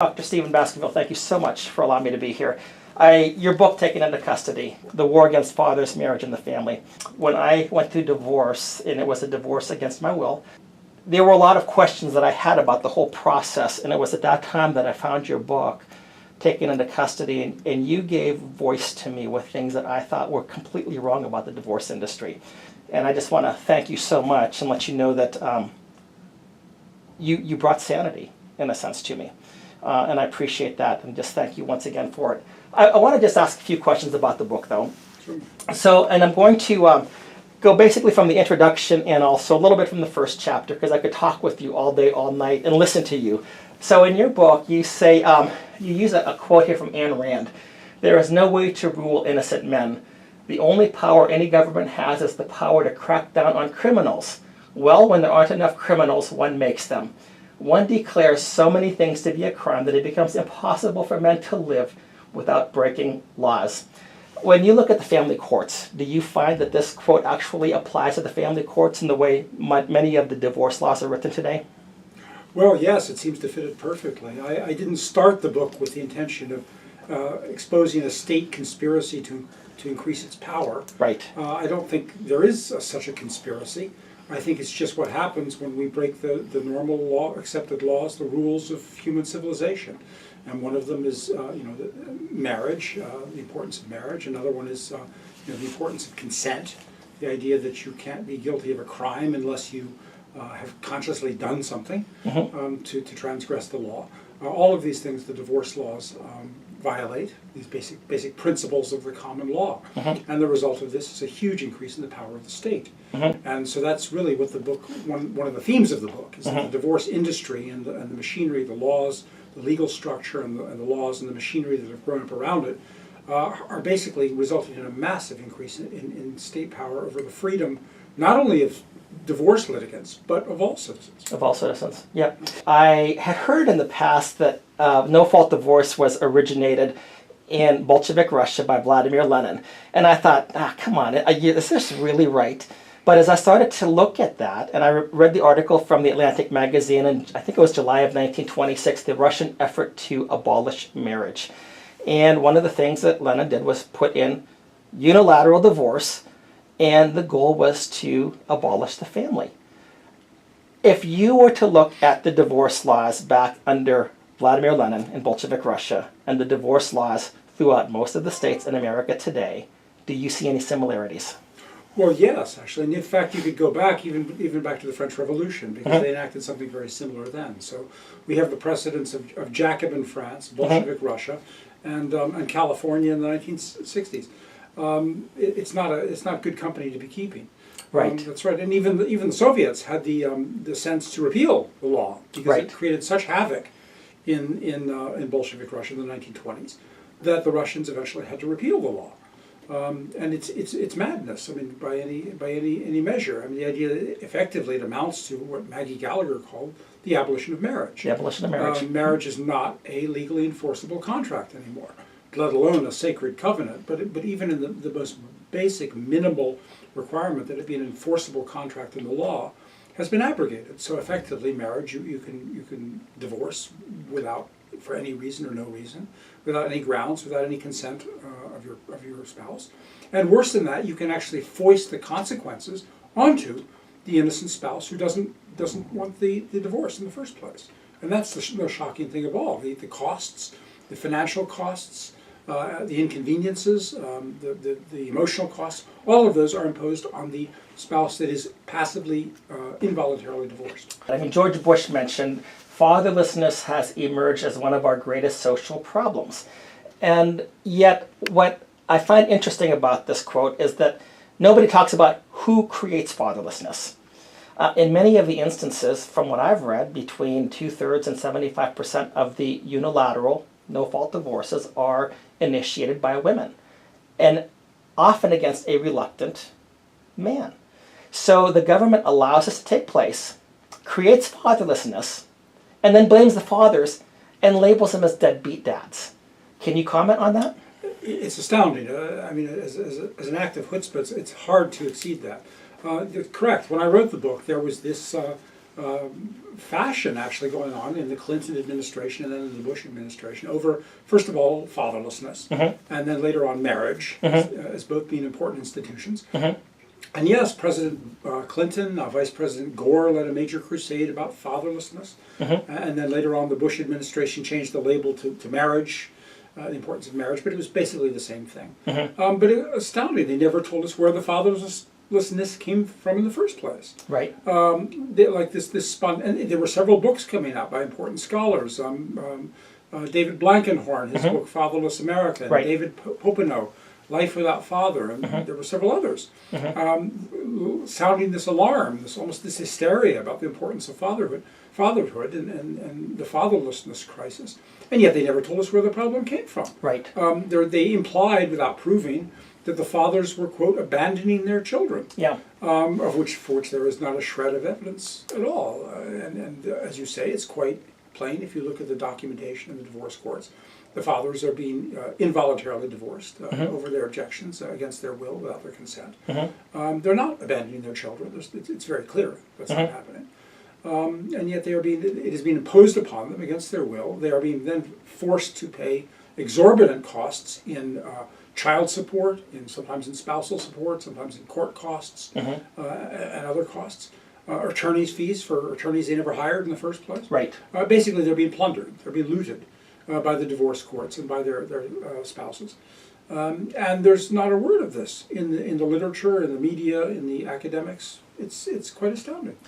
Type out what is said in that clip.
Dr. Stephen Baskerville, thank you so much for allowing me to be here. Your book, Taken Into Custody, The War Against Fathers, Marriage, and the Family. When I went through divorce, and it was a divorce against my will, there were a lot of questions that I had about the whole process, and it was at that time that I found your book, Taken Into Custody, and you gave voice to me with things that I thought were completely wrong about the divorce industry. And I just want to thank you so much and let you know that you brought sanity, in a sense, to me. And I appreciate that, and just thank you once again for it. I want to just ask a few questions about the book, though. Sure. So, and I'm going to go basically from the introduction and also a little bit from the first chapter, because I could talk with you all day, all night, and listen to you. So in your book, you say, you use a quote here from Ayn Rand: "There is no way to rule innocent men. The only power any government has is the power to crack down on criminals. Well, when there aren't enough criminals, one makes them. One declares so many things to be a crime that it becomes impossible for men to live without breaking laws." When you look at the family courts, do you find that this quote actually applies to the family courts in the way many of the divorce laws are written today? Well, yes, it seems to fit it perfectly. I didn't start the book with the intention of exposing a state conspiracy to increase its power. Right. I don't think there is such a conspiracy. I think it's just what happens when we break the normal accepted laws, the rules of human civilization. And one of them is, marriage, the importance of marriage. Another one is, the importance of consent, the idea that you can't be guilty of a crime unless you have consciously done something to transgress the law. All of these things the divorce laws violate, these basic principles of the common law. And the result of this is a huge increase in the power of the state. And so that's really what the book, one of the themes of the book, is that the divorce industry and the machinery, the laws, the legal structure and the laws and the machinery that have grown up around it are basically resulting in a massive increase in state power over the freedom, not only of divorce litigants, but of all citizens. Of all citizens, yep. I had heard in the past that no-fault divorce was originated in Bolshevik Russia by Vladimir Lenin. And I thought, come on, is this really right? But as I started to look at that, and I read the article from the Atlantic magazine, and I think it was July of 1926, the Russian effort to abolish marriage. And one of the things that Lenin did was put in unilateral divorce, and the goal was to abolish the family. If you were to look at the divorce laws back under Vladimir Lenin in Bolshevik Russia and the divorce laws throughout most of the states in America today, do you see any similarities? Well, yes, actually. And in fact, you could go back, even back to the French Revolution, because they enacted something very similar then. So we have the precedents of Jacobin France, Bolshevik Russia, and California in the 1960s. It's not good company to be keeping. Right. That's right. And even the Soviets had the sense to repeal the law, because it created such havoc in Bolshevik Russia in the 1920s that the Russians eventually had to repeal the law. And it's madness. I mean, by any measure. I mean, the idea that effectively it amounts to what Maggie Gallagher called the abolition of marriage. The abolition of marriage. Marriage is not a legally enforceable contract anymore, let alone a sacred covenant. But even in the most basic, minimal requirement that it be an enforceable contract in the law has been abrogated. So effectively, marriage you can divorce for any reason or no reason, without any grounds, without any consent of your spouse. And worse than that, you can actually foist the consequences onto the innocent spouse who doesn't want the divorce in the first place. And that's the most shocking thing of all. The costs, the financial costs, the inconveniences, the emotional costs, all of those are imposed on the spouse that is passively, involuntarily divorced. I mean, George Bush mentioned fatherlessness has emerged as one of our greatest social problems. And yet, what I find interesting about this quote is that nobody talks about who creates fatherlessness. In many of the instances, from what I've read, between 2/3 and 75% of the unilateral no-fault divorces are initiated by women, and often against a reluctant man. So the government allows this to take place, creates fatherlessness, and then blames the fathers and labels them as deadbeat dads. Can you comment on that? It's astounding. I mean, as an act of chutzpah, it's hard to exceed that. Correct. When I wrote the book, there was this fashion actually going on in the Clinton administration and then in the Bush administration over, first of all, fatherlessness, and then later on marriage, as both being important institutions. And yes, President Clinton, Vice President Gore led a major crusade about fatherlessness, and then later on the Bush administration changed the label to marriage, the importance of marriage, but it was basically the same thing. But astounding, they never told us where the fatherlessness came from in the first place. Right. Like this spun, and there were several books coming out by important scholars. David Blankenhorn, his book Fatherless America, and David Popenoe, Life Without Father, and there were several others, sounding this alarm, almost this hysteria about the importance of fatherhood and the fatherlessness crisis. And yet they never told us where the problem came from. Right. They implied, without proving, that the fathers were, quote, abandoning their children. Yeah. For which there is not a shred of evidence at all. And as you say, it's quite plain if you look at the documentation in the divorce courts. The fathers are being involuntarily divorced over their objections against their will, without their consent. They're not abandoning their children. It's very clear that's not happening. And yet it is being imposed upon them against their will. They are being then forced to pay exorbitant costs in child support, sometimes in spousal support, sometimes in court costs, and other costs. Attorneys' fees for attorneys they never hired in the first place. Right. Basically, they're being plundered. They're being looted by the divorce courts and by their spouses. And there's not a word of this in the literature, in the media, in the academics. It's quite astounding.